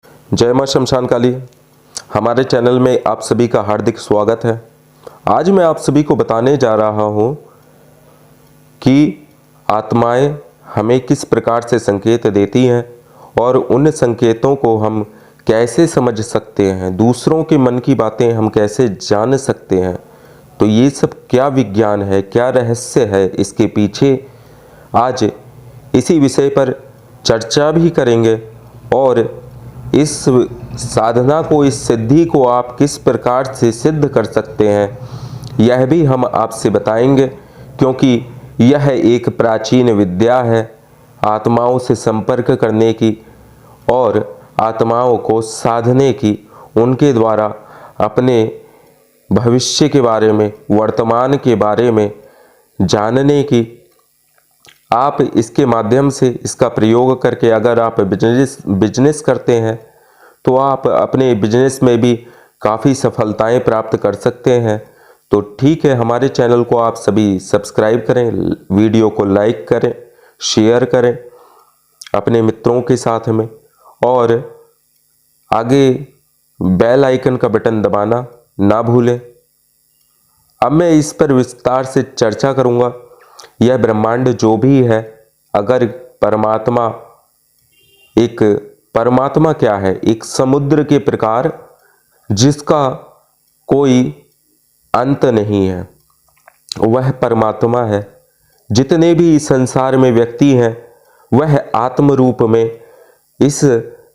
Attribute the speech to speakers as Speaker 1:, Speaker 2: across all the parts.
Speaker 1: जय मां शमशान काली। हमारे चैनल में आप सभी का हार्दिक स्वागत है। आज मैं आप सभी को बताने जा रहा हूं कि आत्माएं हमें किस प्रकार से संकेत देती हैं और उन संकेतों को हम कैसे समझ सकते हैं, दूसरों के मन की बातें हम कैसे जान सकते हैं। तो ये सब क्या विज्ञान है, क्या रहस्य है इसके पीछे, आज इसी विषय पर चर्चा भी करेंगे और इस साधना को, इस सिद्धि को आप किस प्रकार से सिद्ध कर सकते हैं यह भी हम आपसे बताएंगे, क्योंकि यह एक प्राचीन विद्या है आत्माओं से संपर्क करने की और आत्माओं को साधने की, उनके द्वारा अपने भविष्य के बारे में, वर्तमान के बारे में जानने की। आप इसके माध्यम से, इसका प्रयोग करके अगर आप बिजनेस करते हैं तो आप अपने बिजनेस में भी काफ़ी सफलताएं प्राप्त कर सकते हैं। तो ठीक है, हमारे चैनल को आप सभी सब्सक्राइब करें, वीडियो को लाइक करें, शेयर करें अपने मित्रों के साथ में, और आगे बेल आइकन का बटन दबाना ना भूलें। अब मैं इस पर विस्तार से चर्चा करूंगा। यह ब्रह्मांड जो भी है, अगर परमात्मा क्या है? एक समुद्र के प्रकार जिसका कोई अंत नहीं है, वह परमात्मा है। जितने भी संसार में व्यक्ति हैं वह आत्म रूप में इस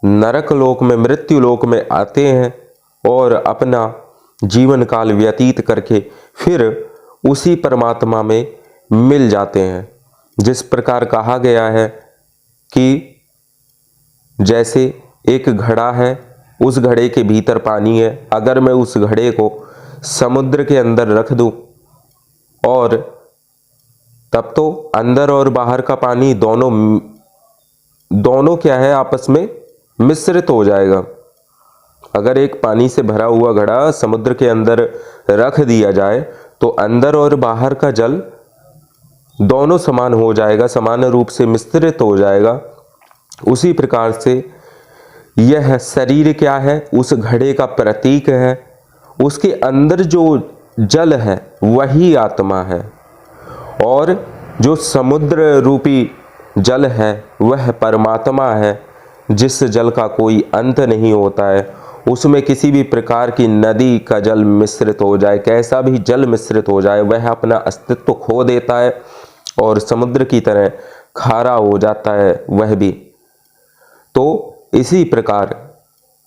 Speaker 1: नरक लोक में, मृत्यु लोक में आते हैं और अपना जीवन काल व्यतीत करके फिर उसी परमात्मा में मिल जाते हैं। जिस प्रकार कहा गया है कि जैसे एक घड़ा है, उस घड़े के भीतर पानी है, अगर मैं उस घड़े को समुद्र के अंदर रख दूं और तब तो अंदर और बाहर का पानी दोनों क्या है, आपस में मिश्रित हो जाएगा। अगर एक पानी से भरा हुआ घड़ा समुद्र के अंदर रख दिया जाए तो अंदर और बाहर का जल दोनों समान हो जाएगा, समान रूप से मिश्रित हो जाएगा। उसी प्रकार से यह शरीर क्या है? उस घड़े का प्रतीक है। उसके अंदर जो जल है वही आत्मा है, और जो समुद्र रूपी जल है वह परमात्मा है, जिस जल का कोई अंत नहीं होता है। उसमें किसी भी प्रकार की नदी का जल मिश्रित हो जाए, कैसा भी जल मिश्रित हो जाए, वह अपना अस्तित्व खो देता है और समुद्र की तरह खारा हो जाता है वह भी। तो इसी प्रकार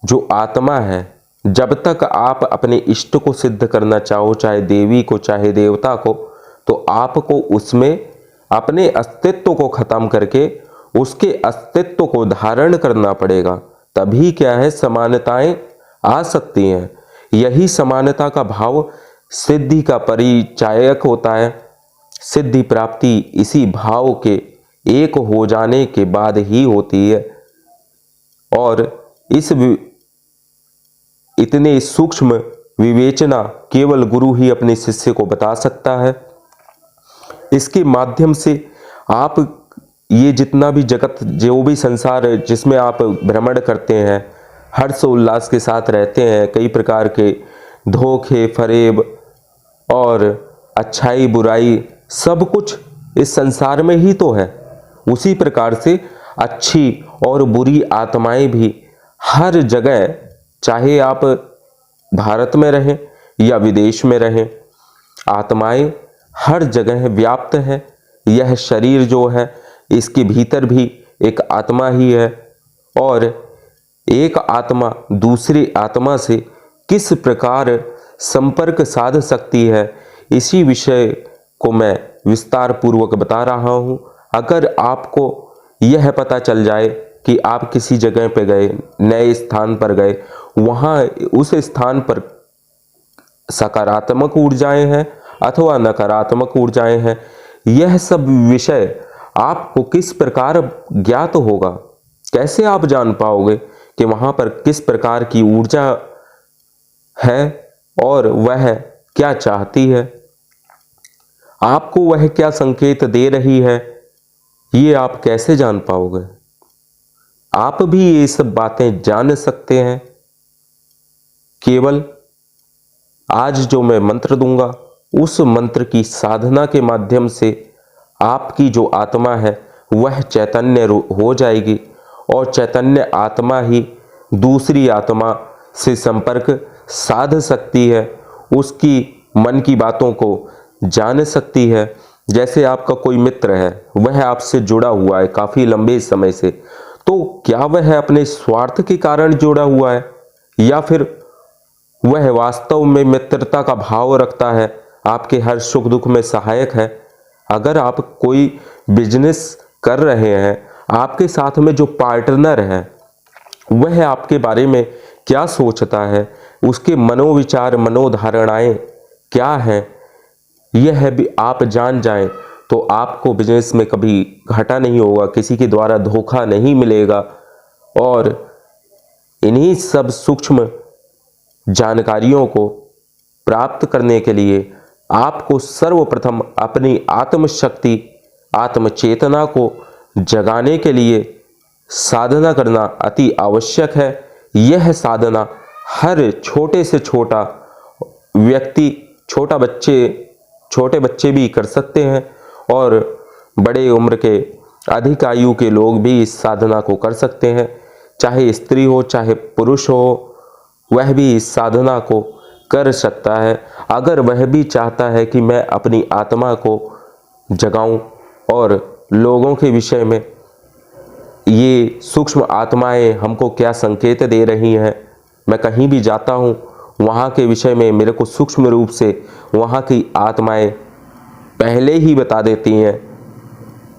Speaker 1: जो आत्मा है, जब तक आप अपने इष्ट को सिद्ध करना चाहो, चाहे देवी को चाहे देवता को, तो आपको उसमें अपने अस्तित्व को खत्म करके उसके अस्तित्व को धारण करना पड़ेगा। तभी क्या है, समानताएं आ सकती हैं। यही समानता का भाव सिद्धि का परिचायक होता है। सिद्धि प्राप्ति इसी भाव के एक हो जाने के बाद ही होती है, और इस इतने सूक्ष्म विवेचना केवल गुरु ही अपने शिष्य को बता सकता है। इसके माध्यम से आप ये जितना भी जगत, जो भी संसार जिसमें आप भ्रमण करते हैं, हर्ष उल्लास के साथ रहते हैं, कई प्रकार के धोखे फरेब और अच्छाई बुराई सब कुछ इस संसार में ही तो है। उसी प्रकार से अच्छी और बुरी आत्माएं भी हर जगह, चाहे आप भारत में रहें या विदेश में रहें, आत्माएं हर जगह व्याप्त है। यह शरीर जो है, इसके भीतर भी एक आत्मा ही है, और एक आत्मा दूसरी आत्मा से किस प्रकार संपर्क साध सकती है, इसी विषय को मैं विस्तार पूर्वक बता रहा हूं। अगर आपको यह पता चल जाए कि आप किसी जगह पे गए, नए स्थान पर गए, वहां उस स्थान पर सकारात्मक ऊर्जाएं हैं अथवा नकारात्मक ऊर्जाएं हैं, यह सब विषय आपको किस प्रकार ज्ञात होगा? कैसे आप जान पाओगे कि वहां पर किस प्रकार की ऊर्जा है और वह क्या चाहती है, आपको वह क्या संकेत दे रही है? ये आप कैसे जान पाओगे? आप भी ये सब बातें जान सकते हैं केवल आज जो मैं मंत्र दूंगा उस मंत्र की साधना के माध्यम से आपकी जो आत्मा है वह चैतन्य हो जाएगी और चैतन्य आत्मा ही दूसरी आत्मा से संपर्क साध सकती है, उसकी मन की बातों को जान सकती है। जैसे आपका कोई मित्र है, वह आपसे जुड़ा हुआ है काफ़ी लंबे समय से, तो क्या वह अपने स्वार्थ के कारण जुड़ा हुआ है या फिर वह वास्तव में मित्रता का भाव रखता है, आपके हर सुख दुख में सहायक है। अगर आप कोई बिजनेस कर रहे हैं, आपके साथ में जो पार्टनर है वह आपके बारे में क्या सोचता है, उसके मनोविचार मनोधारणाएं क्या हैं, यह भी आप जान जाएं तो आपको बिजनेस में कभी घाटा नहीं होगा, किसी के द्वारा धोखा नहीं मिलेगा। और इन्हीं सब सूक्ष्म जानकारियों को प्राप्त करने के लिए आपको सर्वप्रथम अपनी आत्मशक्ति आत्मचेतना को जगाने के लिए साधना करना अति आवश्यक है। यह साधना हर छोटे से छोटा व्यक्ति, छोटे बच्चे भी कर सकते हैं और बड़े उम्र के अधिक आयु के लोग भी इस साधना को कर सकते हैं। चाहे स्त्री हो चाहे पुरुष हो, वह भी इस साधना को कर सकता है। अगर वह भी चाहता है कि मैं अपनी आत्मा को जगाऊं और लोगों के विषय में ये सूक्ष्म आत्माएं हमको क्या संकेत दे रही हैं, मैं कहीं भी जाता हूँ वहाँ के विषय में मेरे को सूक्ष्म रूप से वहाँ की आत्माएं पहले ही बता देती हैं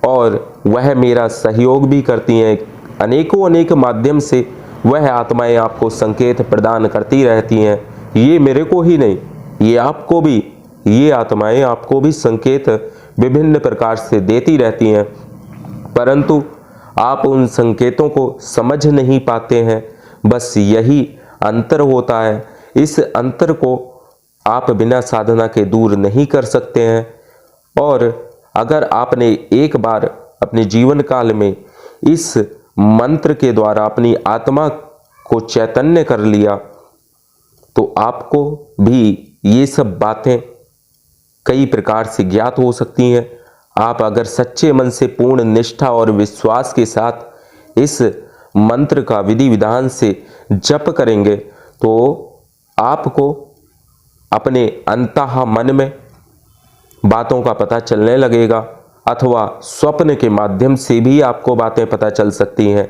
Speaker 1: और वह मेरा सहयोग भी करती हैं। अनेक माध्यम से वह आत्माएं आपको संकेत प्रदान करती रहती हैं। ये मेरे को ही नहीं, ये आपको भी, ये आत्माएं आपको भी संकेत विभिन्न प्रकार से देती रहती हैं, परंतु आप उन संकेतों को समझ नहीं पाते हैं। बस यही अंतर होता है। इस अंतर को आप बिना साधना के दूर नहीं कर सकते हैं। और अगर आपने एक बार अपने जीवन काल में इस मंत्र के द्वारा अपनी आत्मा को चैतन्य कर लिया तो आपको भी ये सब बातें कई प्रकार से ज्ञात हो सकती हैं। आप अगर सच्चे मन से पूर्ण निष्ठा और विश्वास के साथ इस मंत्र का विधि विधान से जप करेंगे तो आपको अपने अंतः मन में बातों का पता चलने लगेगा, अथवा स्वप्न के माध्यम से भी आपको बातें पता चल सकती हैं।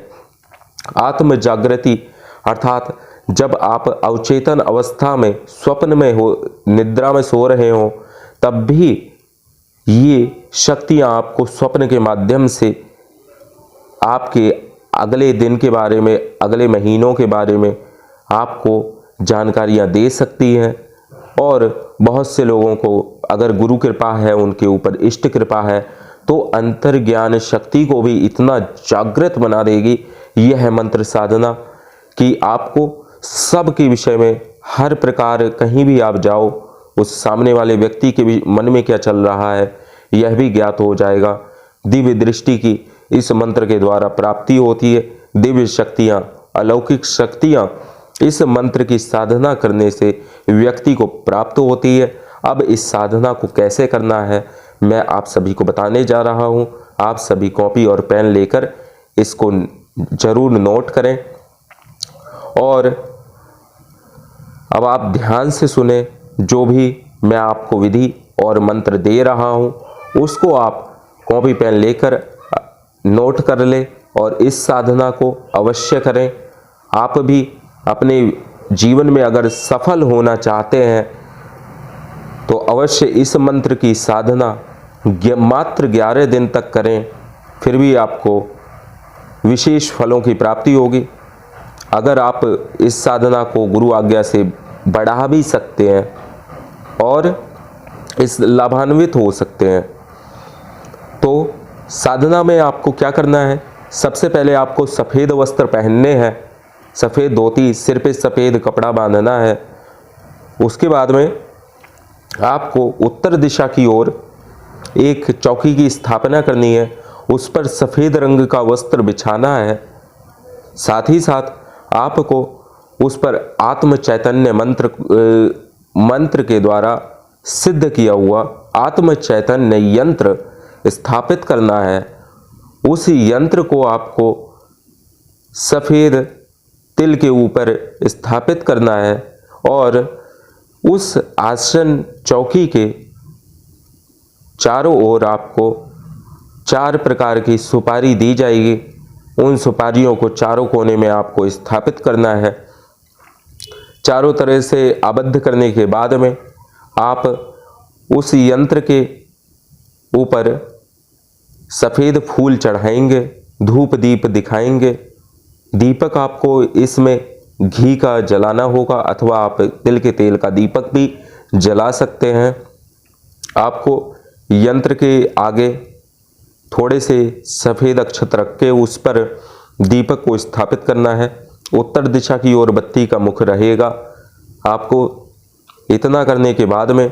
Speaker 1: आत्म जागृति अर्थात जब आप अवचेतन अवस्था में स्वप्न में हो, निद्रा में सो रहे हो, तब भी ये शक्तियाँ आपको स्वप्न के माध्यम से आपके अगले दिन के बारे में, अगले महीनों के बारे में आपको जानकारियाँ दे सकती हैं। और बहुत से लोगों को अगर गुरु कृपा है, उनके ऊपर इष्ट कृपा है, तो अंतर्ज्ञान शक्ति को भी इतना जागृत बना देगी यह मंत्र साधना कि आपको सब के विषय में हर प्रकार कहीं भी आप जाओ, उस सामने वाले व्यक्ति के भी मन में क्या चल रहा है यह भी ज्ञात हो जाएगा। दिव्य दृष्टि की इस मंत्र के द्वारा प्राप्ति होती है। दिव्य शक्तियाँ, अलौकिक शक्तियाँ इस मंत्र की साधना करने से व्यक्ति को प्राप्त होती है। अब इस साधना को कैसे करना है मैं आप सभी को बताने जा रहा हूँ। आप सभी कॉपी और पेन लेकर इसको जरूर नोट करें और अब आप ध्यान से सुने। जो भी मैं आपको विधि और मंत्र दे रहा हूँ उसको आप कॉपी पेन लेकर नोट कर ले और इस साधना को अवश्य करें। आप भी अपने जीवन में अगर सफल होना चाहते हैं तो अवश्य इस मंत्र की साधना मात्र 11 दिन तक करें, फिर भी आपको विशेष फलों की प्राप्ति होगी। अगर आप इस साधना को गुरु आज्ञा से बढ़ा भी सकते हैं और इस लाभान्वित हो सकते हैं, तो साधना में आपको क्या करना है, सबसे पहले आपको सफ़ेद वस्त्र पहनने हैं, सफ़ेद धोती, सिर पे सफ़ेद कपड़ा बांधना है। उसके बाद में आपको उत्तर दिशा की ओर एक चौकी की स्थापना करनी है, उस पर सफ़ेद रंग का वस्त्र बिछाना है। साथ ही साथ आपको उस पर आत्म चैतन्य मंत्र के द्वारा सिद्ध किया हुआ आत्म चैतन्य यंत्र स्थापित करना है। उस यंत्र को आपको सफ़ेद तिल के ऊपर स्थापित करना है और उस आसन चौकी के चारों ओर आपको 4 प्रकार की सुपारी दी जाएगी। उन सुपारियों को चारों कोने में आपको स्थापित करना है। चारों तरह से आबद्ध करने के बाद में आप उस यंत्र के ऊपर सफ़ेद फूल चढ़ाएंगे, धूप दीप दिखाएंगे। दीपक आपको इसमें घी का जलाना होगा अथवा आप तिल के तेल का दीपक भी जला सकते हैं। आपको यंत्र के आगे थोड़े से सफ़ेद अक्षत रख के उस पर दीपक को स्थापित करना है। उत्तर दिशा की ओर बत्ती का मुख रहेगा। आपको इतना करने के बाद में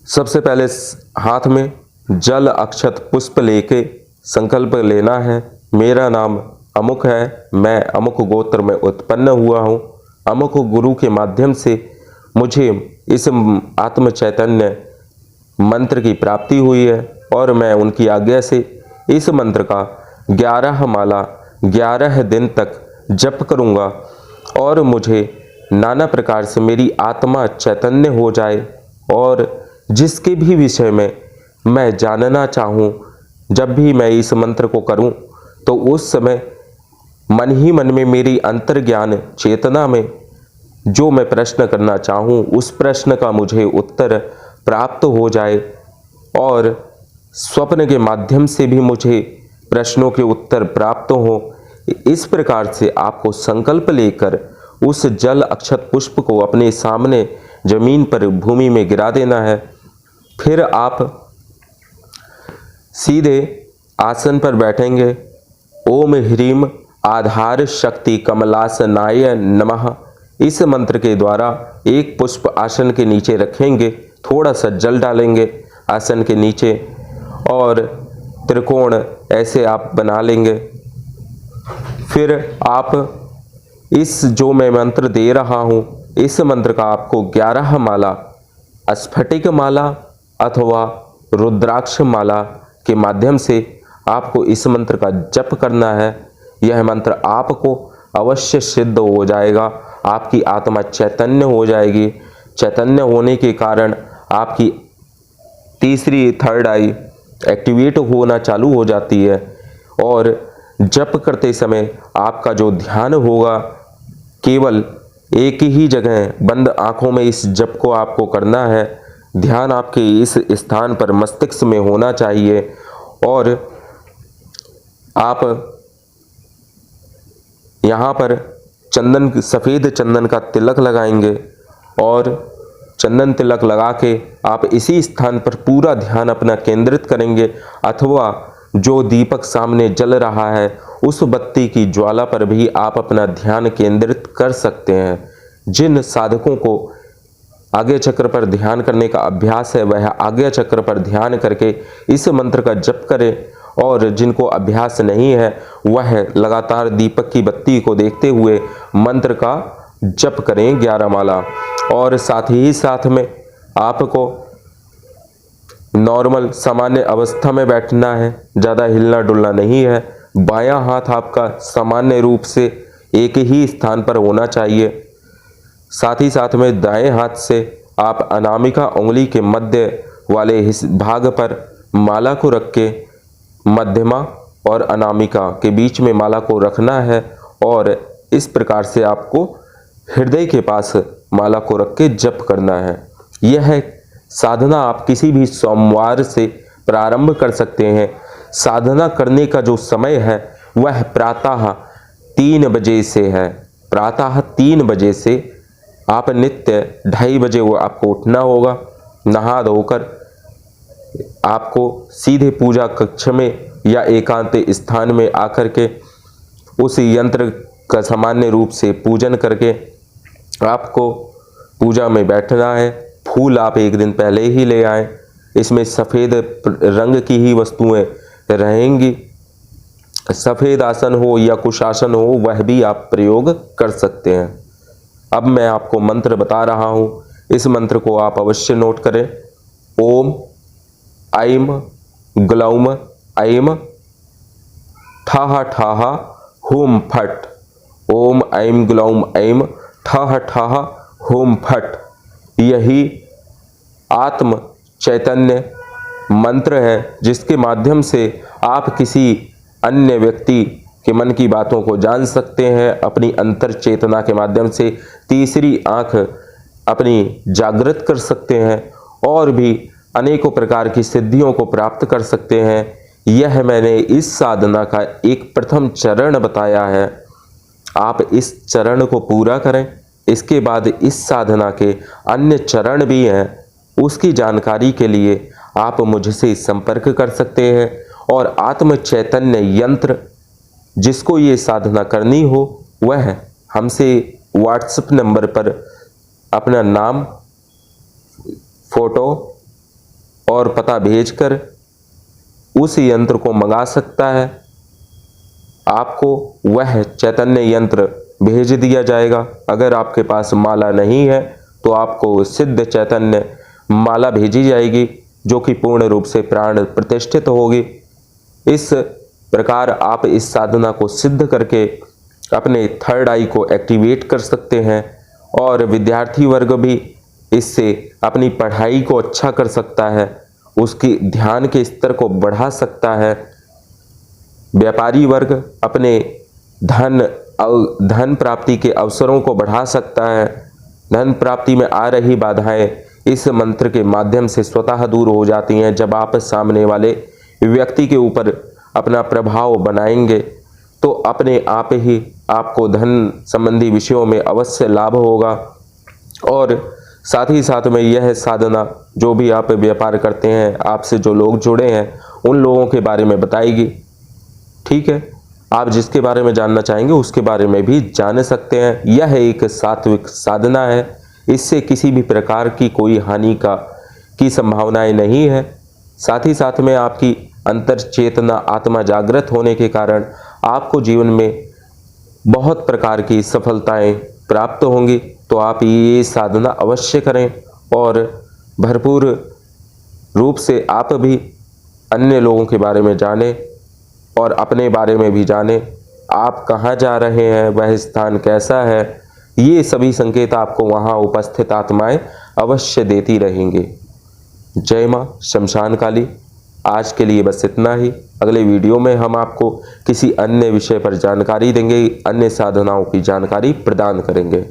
Speaker 1: सबसे पहले हाथ में जल अक्षत पुष्प लेके संकल्प लेना है। मेरा नाम अमुक है, मैं अमुक गोत्र में उत्पन्न हुआ हूँ। अमुक गुरु के माध्यम से मुझे इस आत्म चैतन्य मंत्र की प्राप्ति हुई है और मैं उनकी आज्ञा से इस मंत्र का 11 माला 11 दिन तक जप करूँगा और मुझे नाना प्रकार से मेरी आत्मा चैतन्य हो जाए और जिसके भी विषय में मैं जानना चाहूँ, जब भी मैं इस मंत्र को करूँ तो उस समय मन ही मन में मेरी अंतर्ज्ञान चेतना में जो मैं प्रश्न करना चाहूँ उस प्रश्न का मुझे उत्तर प्राप्त हो जाए और स्वप्न के माध्यम से भी मुझे प्रश्नों के उत्तर प्राप्त हो। इस प्रकार से आपको संकल्प लेकर उस जल अक्षत पुष्प को अपने सामने जमीन पर भूमि में गिरा देना है। फिर आप सीधे आसन पर बैठेंगे। ओम ह्रीम आधार शक्ति कमलासनाय नमः इस मंत्र के द्वारा एक पुष्प आसन के नीचे रखेंगे, थोड़ा सा जल डालेंगे आसन के नीचे और त्रिकोण ऐसे आप बना लेंगे। फिर आप इस जो मैं मंत्र दे रहा हूँ इस मंत्र का आपको 11 माला स्फटिक माला अथवा रुद्राक्ष माला के माध्यम से आपको इस मंत्र का जप करना है। यह मंत्र आपको अवश्य सिद्ध हो जाएगा। आपकी आत्मा चैतन्य हो जाएगी। चैतन्य होने के कारण आपकी तीसरी थर्ड आई एक्टिवेट होना चालू हो जाती है और जप करते समय आपका जो ध्यान होगा केवल एक ही जगह बंद आंखों में इस जप को आपको करना है। ध्यान आपके इस स्थान पर मस्तिष्क में होना चाहिए और आप यहाँ पर सफ़ेद चंदन का तिलक लगाएंगे और चंदन तिलक लगा के आप इसी स्थान पर पूरा ध्यान अपना केंद्रित करेंगे अथवा जो दीपक सामने जल रहा है उस बत्ती की ज्वाला पर भी आप अपना ध्यान केंद्रित कर सकते हैं। जिन साधकों को आज्ञा चक्र पर ध्यान करने का अभ्यास है वह आज्ञा चक्र पर ध्यान करके इस मंत्र का जप करें और जिनको अभ्यास नहीं है वह लगातार दीपक की बत्ती को देखते हुए मंत्र का जप करें 11 माला। और साथ ही साथ में आपको नॉर्मल सामान्य अवस्था में बैठना है, ज़्यादा हिलना डुलना नहीं है। बायां हाथ आपका सामान्य रूप से एक ही स्थान पर होना चाहिए। साथ ही साथ में दाएं हाथ से आप अनामिका उंगली के मध्य वाले भाग पर माला को रख के मध्यमा और अनामिका के बीच में माला को रखना है और इस प्रकार से आपको हृदय के पास माला को रख के जप करना है। यह साधना आप किसी भी सोमवार से प्रारंभ कर सकते हैं। साधना करने का जो समय है वह प्रातः 3 बजे से है। प्रातः 3 बजे से आप नित्य 2:30 बजे वो आपको उठना होगा। नहा धोकर आपको सीधे पूजा कक्ष में या एकांत स्थान में आकर के उस यंत्र का सामान्य रूप से पूजन करके आपको पूजा में बैठना है। फूल आप एक दिन पहले ही ले आएं। इसमें सफ़ेद रंग की ही वस्तुएं रहेंगी। सफ़ेद आसन हो या कुशासन हो, वह भी आप प्रयोग कर सकते हैं। अब मैं आपको मंत्र बता रहा हूँ, इस मंत्र को आप अवश्य नोट करें। ओम ऐम ग्लौम ऐम ठः ठः हुम फट। ओम ऐम ग्लौम ऐम ठः ठः हुम फट। यही आत्म चैतन्य मंत्र है जिसके माध्यम से आप किसी अन्य व्यक्ति के मन की बातों को जान सकते हैं। अपनी अंतर चेतना के माध्यम से तीसरी आंख अपनी जागृत कर सकते हैं और भी अनेकों प्रकार की सिद्धियों को प्राप्त कर सकते हैं। यह मैंने इस साधना का एक प्रथम चरण बताया है। आप इस चरण को पूरा करें। इसके बाद इस साधना के अन्य चरण भी हैं, उसकी जानकारी के लिए आप मुझसे संपर्क कर सकते हैं। और आत्म चैतन्य यंत्र जिसको ये साधना करनी हो वह हमसे व्हाट्सएप नंबर पर अपना नाम, फोटो और पता भेजकर उस यंत्र को मंगा सकता है। आपको वह चैतन्य यंत्र भेज दिया जाएगा। अगर आपके पास माला नहीं है तो आपको सिद्ध चैतन्य माला भेजी जाएगी जो कि पूर्ण रूप से प्राण प्रतिष्ठित होगी। इस प्रकार आप इस साधना को सिद्ध करके अपने थर्ड आई को एक्टिवेट कर सकते हैं और विद्यार्थी वर्ग भी इससे अपनी पढ़ाई को अच्छा कर सकता है, उसकी ध्यान के स्तर को बढ़ा सकता है। व्यापारी वर्ग अपने धन प्राप्ति के अवसरों को बढ़ा सकता है। धन प्राप्ति में आ रही बाधाएं इस मंत्र के माध्यम से स्वतः दूर हो जाती हैं। जब आप सामने वाले व्यक्ति के ऊपर अपना प्रभाव बनाएंगे तो अपने आप ही आपको धन संबंधी विषयों में अवश्य लाभ होगा। और साथ ही साथ में यह साधना जो भी आप व्यापार करते हैं, आपसे जो लोग जुड़े हैं उन लोगों के बारे में बताएगी। ठीक है, आप जिसके बारे में जानना चाहेंगे उसके बारे में भी जान सकते हैं। यह एक सात्विक साधना है, इससे किसी भी प्रकार की कोई हानि की संभावनाएं नहीं है। साथ ही साथ में आपकी अंतर चेतना आत्मा जागृत होने के कारण आपको जीवन में बहुत प्रकार की सफलताएं प्राप्त होंगी। तो आप ये साधना अवश्य करें और भरपूर रूप से आप भी अन्य लोगों के बारे में जानें और अपने बारे में भी जानें। आप कहाँ जा रहे हैं, वह स्थान कैसा है, ये सभी संकेत आपको वहाँ उपस्थित आत्माएं अवश्य देती रहेंगी। जय माँ शमशान काली। आज के लिए बस इतना ही। अगले वीडियो में हम आपको किसी अन्य विषय पर जानकारी देंगे, अन्य साधनाओं की जानकारी प्रदान करेंगे।